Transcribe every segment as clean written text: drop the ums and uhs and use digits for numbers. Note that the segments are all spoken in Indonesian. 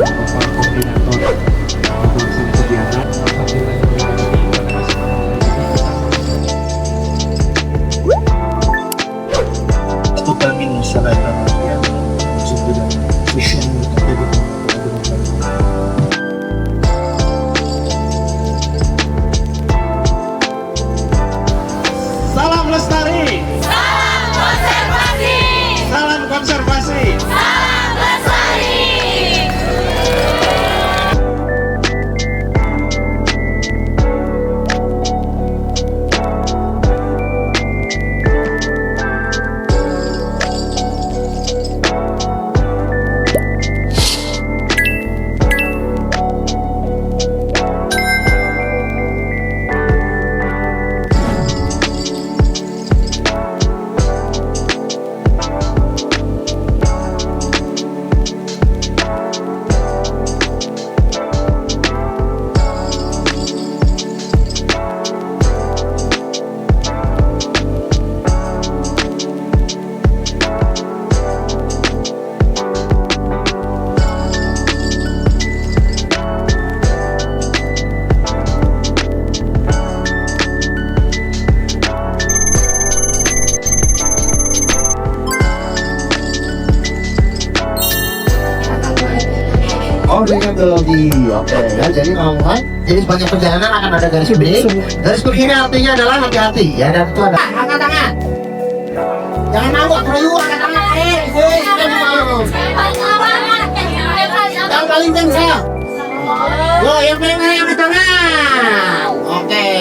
Bapak Koordinator Pelaksana Kegiatan. Alhamdulillah pada kesempatan ini Ito kami sa lahat ng yan. Siyempre lang, mission dari Salam lestari, Salam konservasi, salam konservasi. salam lestari. Oh, dengan teknologi. Oke, ya. Jadi kawan-kawan, jadi sepanjang perjalanan akan ada garis kuning. Garis kuning ini artinya adalah hati-hati, ya. Dan itu ada. Angkat tangan. Jangan mabuk, kerayu, angkat tangan. Yang paling kencang. Loh, yang paling angkat tangan. Oke.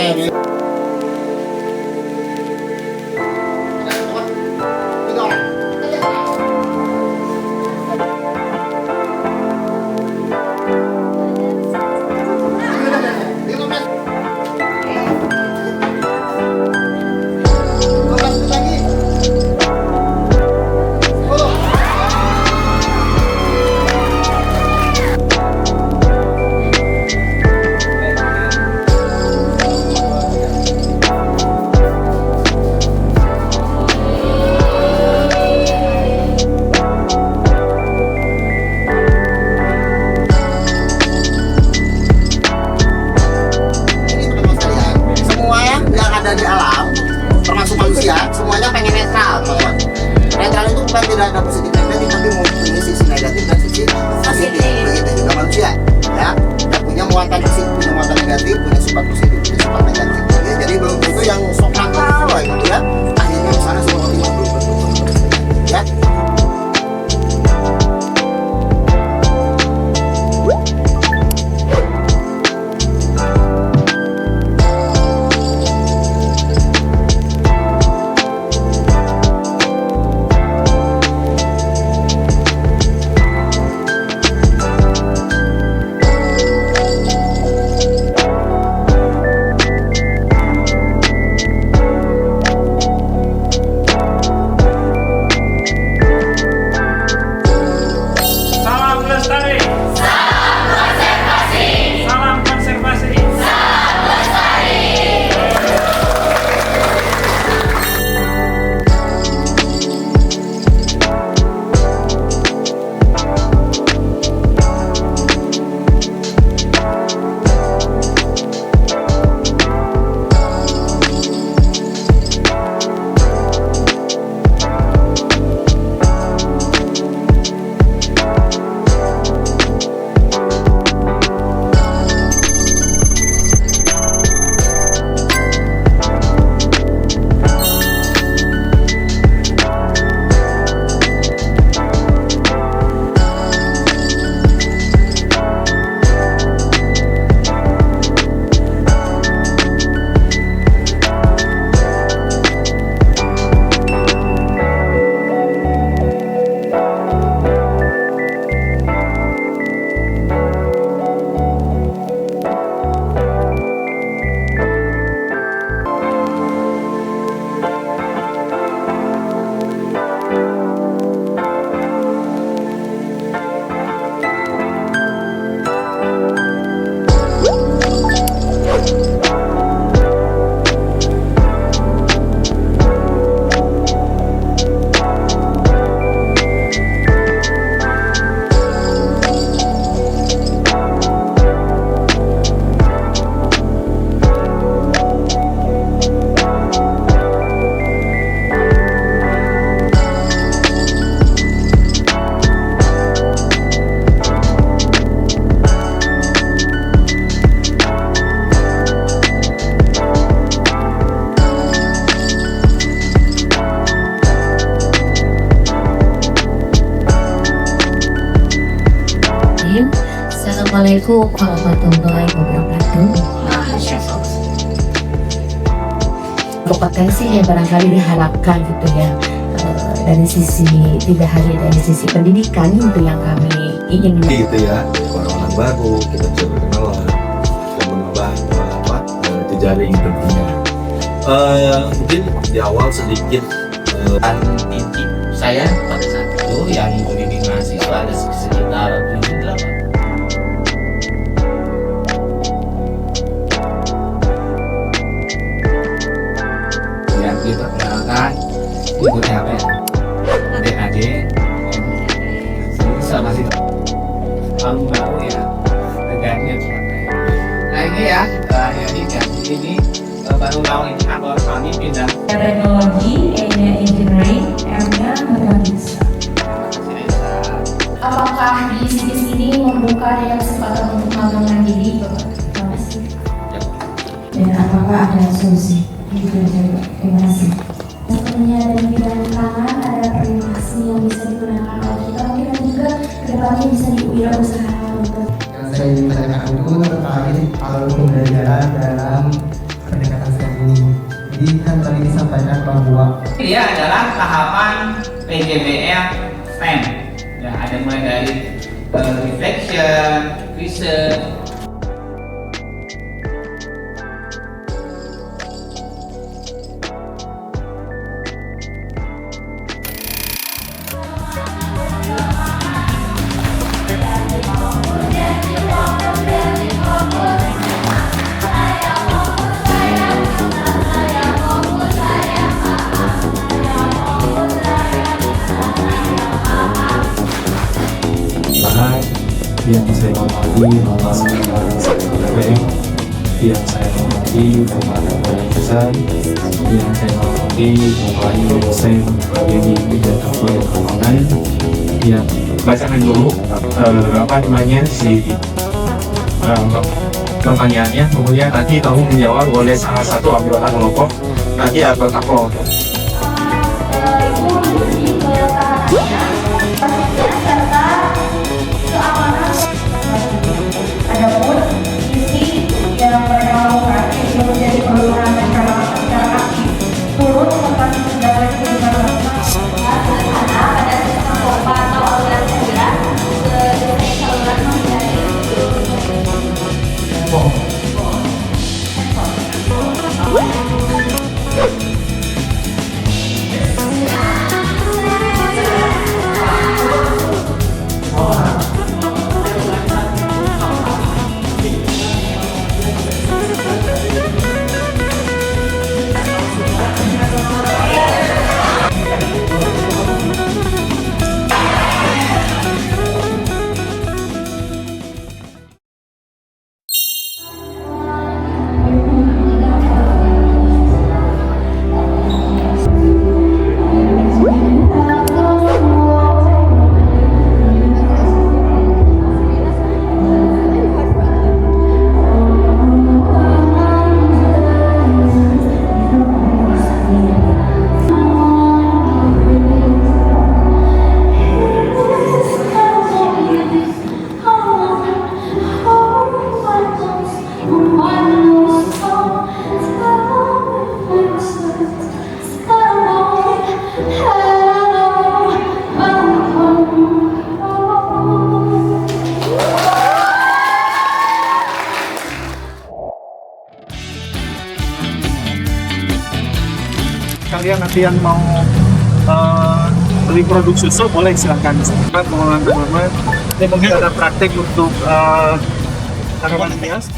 Assalamualaikum warahmatullahi wabarakatuh. Kompetensi yang barangkali diharapkan gitu ya, dari sisi tidak hanya dari sisi pendidikan itu yang kami ingin. Gitu ya, orang-orang baru kita bisa berkenalan dan menambah jejaring tentunya. Mungkin di awal sedikit titik saya pada saat itu yang membimbing mahasiswa ada sekitar 8. Yang diperkenalkan ikutnya apa ya? Adik-adik sama sih kamu baru ya tegaknya nah ini ya ini baru tahun ini kantor kami pindah Teknologi, engineering, mekanika. Apakah di sini membuka ada kesempatan untuk mengembangkan diri, Bapak? Terima kasih. Dan apakah ada solusi? Terima kasih. Sebenarnya dari bidang pangan ada prestasi yang bisa digunakan oleh kita, mungkin juga kedepannya bisa diwirausahakan untuk. Yang saya ingin tanyakan itu terkait alur pembelajaran dalam pendekatan STEM ini. Jadi kan tadi disampaikan bahwa dia adalah tahapan PJBR STEM. Ya, ada mulai dari reflection, research. Yang saya hormati Bapak BM, yang saya hormati Bapak Besar, yang saya hormati Bapak Ibu dosen Bagi dan Ketua Keuangan. Ya, bacakan dulu apa namanya si pertanyaannya, kemudian nanti kamu menjawab oleh salah satu anggota kelompok, nanti anggota kelompok. Kalian nanti yang mau beli produk susu boleh silahkan teman-teman. Ini mungkin ada praktek untuk tanaman hias.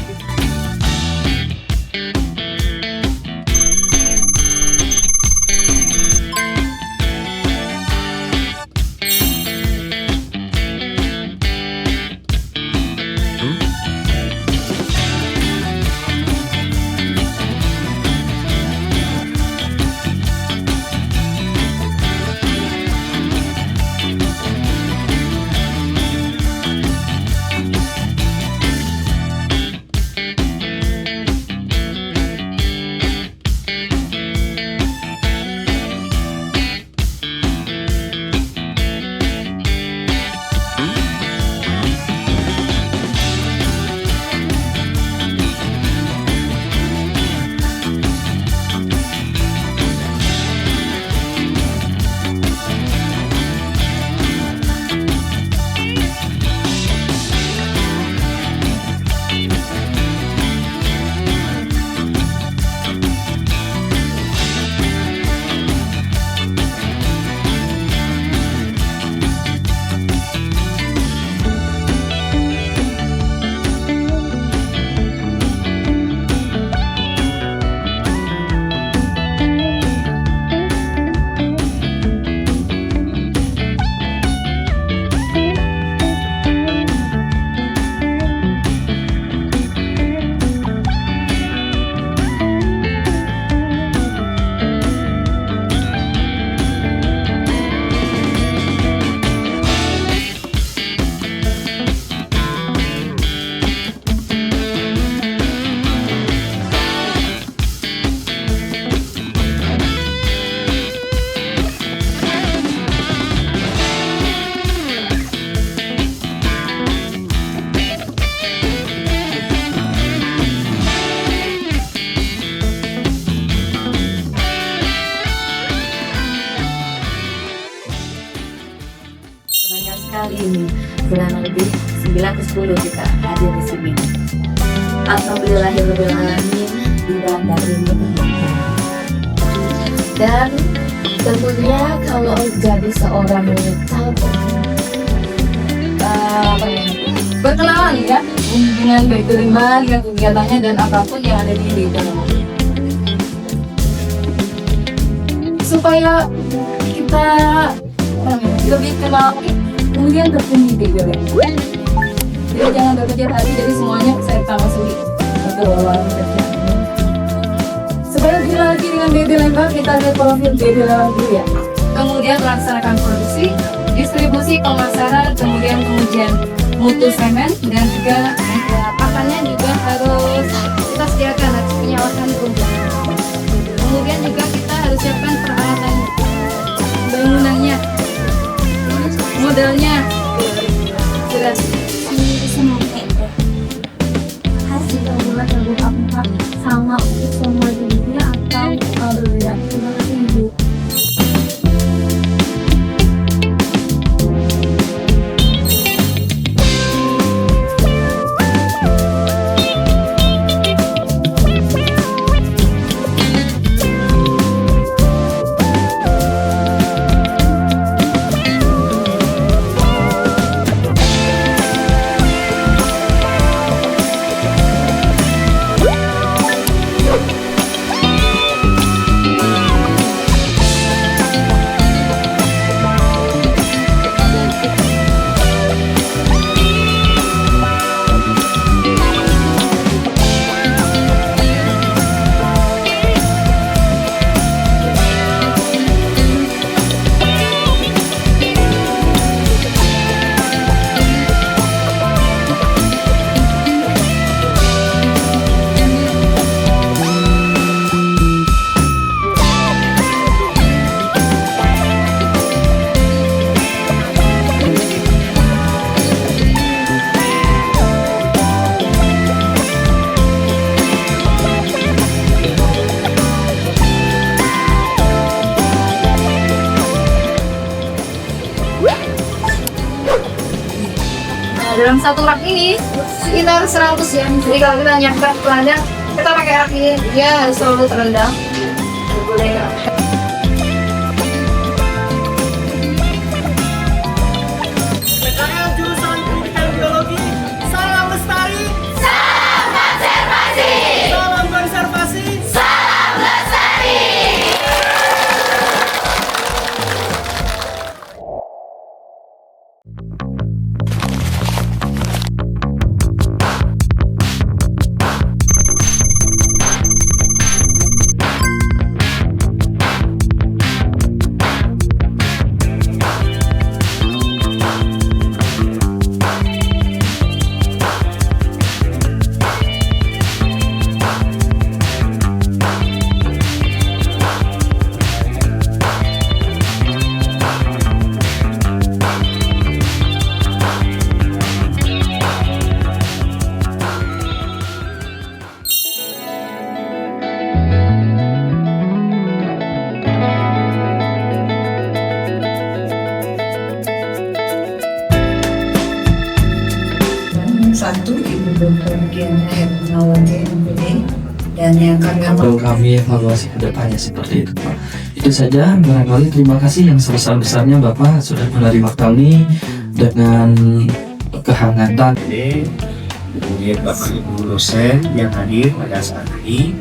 9 ke 10 kita hadir di sini. Alhamdulillahirabbil alamin dibandarin dan tentunya kalau jadi seorang calon berkenalan ya dengan baik dengan kegiatannya dan apapun yang ada di dalam supaya kita lebih kenal kemudian terpilih gitu. Jadi jangan berkecil hati, jadi semuanya saya tahu sendiri untuk awal kerja. Supaya lebih lagi dengan BB Lembang, kita lihat profil BB Lembang dulu ya. Kemudian melaksanakan produksi, distribusi, pemasaran, kemudian mutu semen dan juga pakannya juga harus kita sediakan, harus punya alasan kerja. Kemudian juga kita harus siapkan peralatannya, bangunannya, modalnya, sudah. Hasil buat lagu apa sama semua jenisnya atau berbeda? Terima kasih Ibu. Dalam satu rak ini sekitar 100 ya. Jadi kalau kita nyampe pelanda, kita pakai rak ini, dia harus selalu terendam. Boleh. Jurusan Pendidikan Biologi, salam lestari, Salam konservasi. salam konservasi. Salam lestari. Satu Ibu Dr. Dian Hermawati MPD dan yang kami evaluasi ke depannya seperti itu. Itu saja, barangkali terima kasih yang sebesar-besarnya Bapak sudah menerima kami dengan kehangatan. Kemudian Bapak Ibu dosen yang hadir pada saat ini.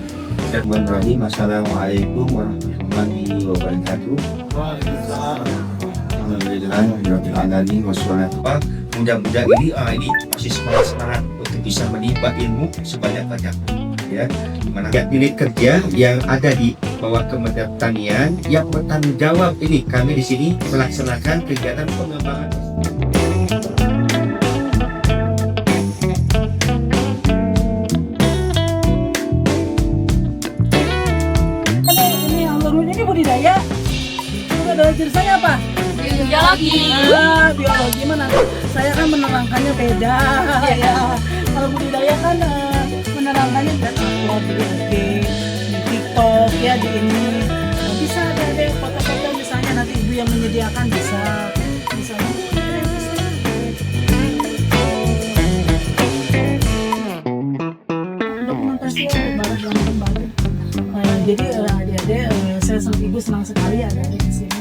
Bismillahirrahmanirrahim. Assalamualaikum warahmatullahi wabarakatuh. Alhamdulillah. Mudah-mudahan ini masih semangat untuk bisa menimba ilmu sebanyak-banyak. Ya, dimana unit kerja yang ada di bawah Kementerian Pertanian yang bertanggung jawab ini kami di sini melaksanakan kegiatan pengembangan. Ini budidaya. Adalah jurusannya apa? Biologi. Biologi mana? Saya kan menerangkannya beda ya. Kalau budidaya kan menerangkannya di TikTok ya, di ini. Bisa ada foto-foto misalnya nanti ibu yang menyediakan bisa. senang sekali ada di sini.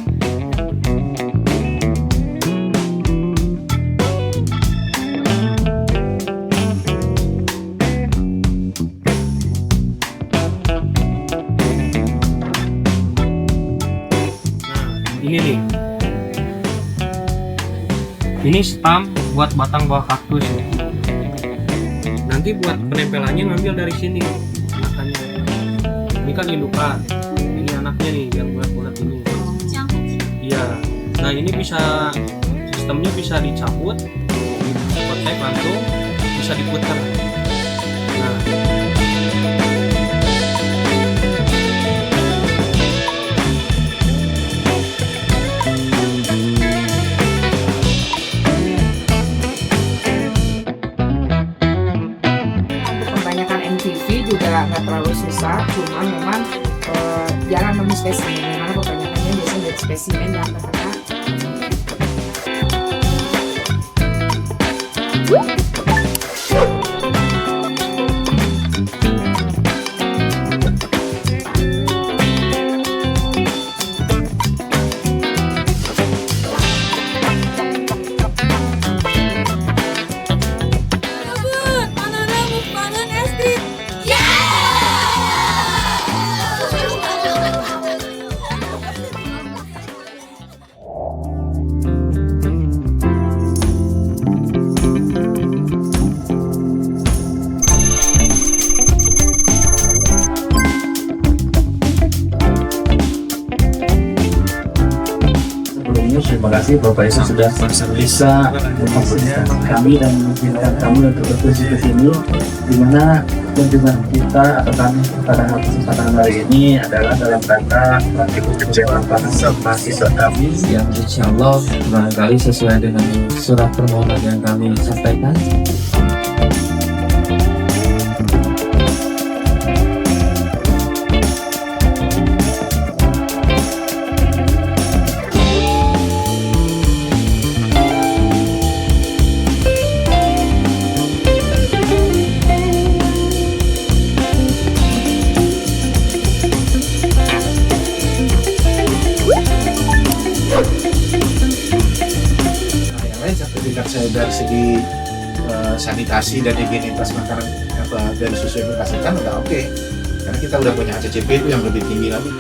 Ini nih, ini stam buat batang buah kaktus. Nanti buat penempelannya ngambil dari sini anakannya. Ini kan indukan, ini anaknya nih yang bulat-bulat ini. Iya, nah ini bisa sistemnya bisa dicabut, dikotek langsung, bisa diputar. Nah, MTV juga nggak terlalu susah, cuma memang jarang nemu spesimen, karena kebanyakannya biasanya dari spesimen yang terkena. Terima kasih Bapak Ibu sudah bisa memfasilitasi kami dan mengizinkan kami untuk berdiskusi ke sini, di mana kunjungan kita atau kami pada kesempatan hari ini adalah dalam rangka perkembangan mahasiswa kami yang insya Allah barangkali sesuai dengan surat permohonan yang kami sampaikan. Sertifikat saya dari segi sanitasi dan higienitas makanan dari susu yang dikasihkan udah oke. Karena kita udah punya HACCP itu yang lebih tinggi lagi.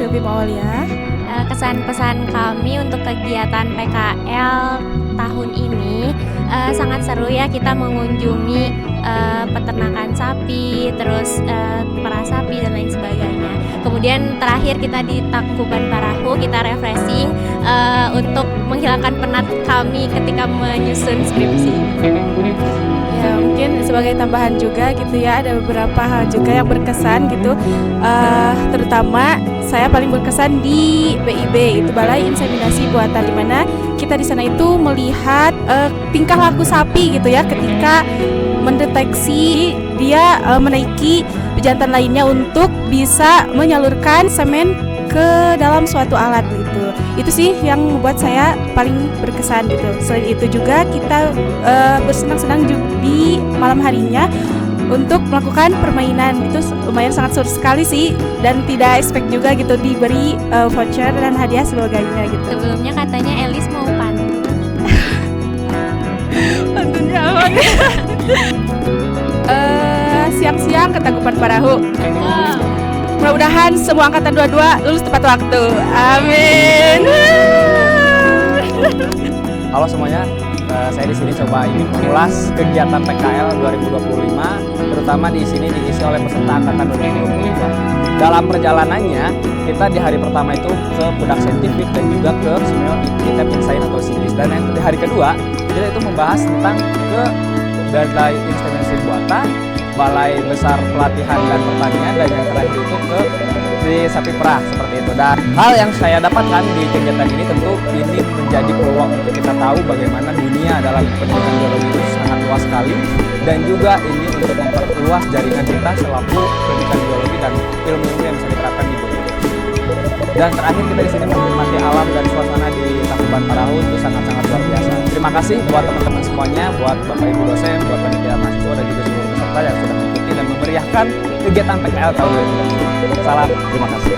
Bim Aulia. Kesan pesan kami untuk kegiatan PKL tahun ini sangat seru ya, kita mengunjungi peternakan sapi, terus perah sapi dan lain sebagainya. Kemudian terakhir kita di Tangkuban Parahu, kita refreshing untuk menghilangkan penat kami ketika menyusun skripsi. Ya, mungkin sebagai tambahan juga gitu ya, ada beberapa hal juga yang berkesan gitu. Terutama saya paling berkesan di BIB, itu Balai Inseminasi Buatan, di mana kita di sana itu melihat tingkah laku sapi gitu ya ketika mendeteksi dia menaiki jantan lainnya untuk bisa menyalurkan semen ke dalam suatu alat gitu. Itu sih yang membuat saya paling berkesan gitu. Selain itu juga kita bersenang-senang di malam harinya untuk melakukan permainan. Itu lumayan sangat seru sekali sih, dan tidak expect juga gitu diberi voucher dan hadiah sebagainya gitu. Sebelumnya katanya Elis mau pantun. Pantunnya apa nih? Siang-siang ke Tangkuban Parahu. Mudah-mudahan semua angkatan 22 lulus tepat waktu. Amin. Halo semuanya, saya di sini coba ingin mengulas kegiatan PKL 2025, terutama di sini diisi oleh peserta angkatan 2023. Dalam perjalanannya, kita di hari pertama itu ke Pudak Saintifik dan juga ke Simeo Itep Insain atau SIPIS. Dan yang di hari kedua, kita itu membahas tentang ke Balai Inseminasi Buatan, Balai Besar Pelatihan dan Pertanian, dan yang terakhir itu ke di sapi perah seperti itu. Dan hal yang saya dapatkan di kegiatan ini tentu ini menjadi peluang untuk kita tahu bagaimana dunia dalam pendidikan biologi itu sangat luas sekali, dan juga ini untuk memperluas jaringan kita selaku pendidikan biologi dan ilmu-ilmu yang bisa diterapkan di biologi. Dan terakhir kita di sini menikmati alam dan suasana di Tangkuban Parahu itu sangat-sangat luar biasa. Terima kasih buat teman-teman semuanya, buat Bapak Ibu dosen, buat panitia mahasiswa dan juga seluruh peserta yang sudah mengikuti dan memeriahkan kegiatan PKL tahun 2020. Salam, terima kasih.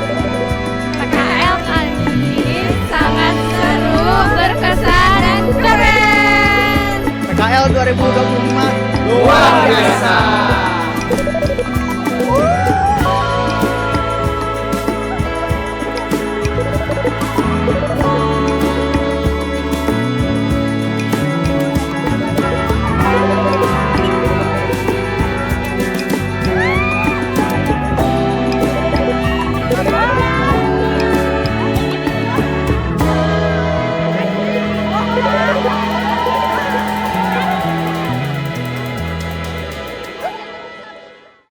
PKL kali ini sangat seru, berkesan dan keren. PKL 2025 luar biasa.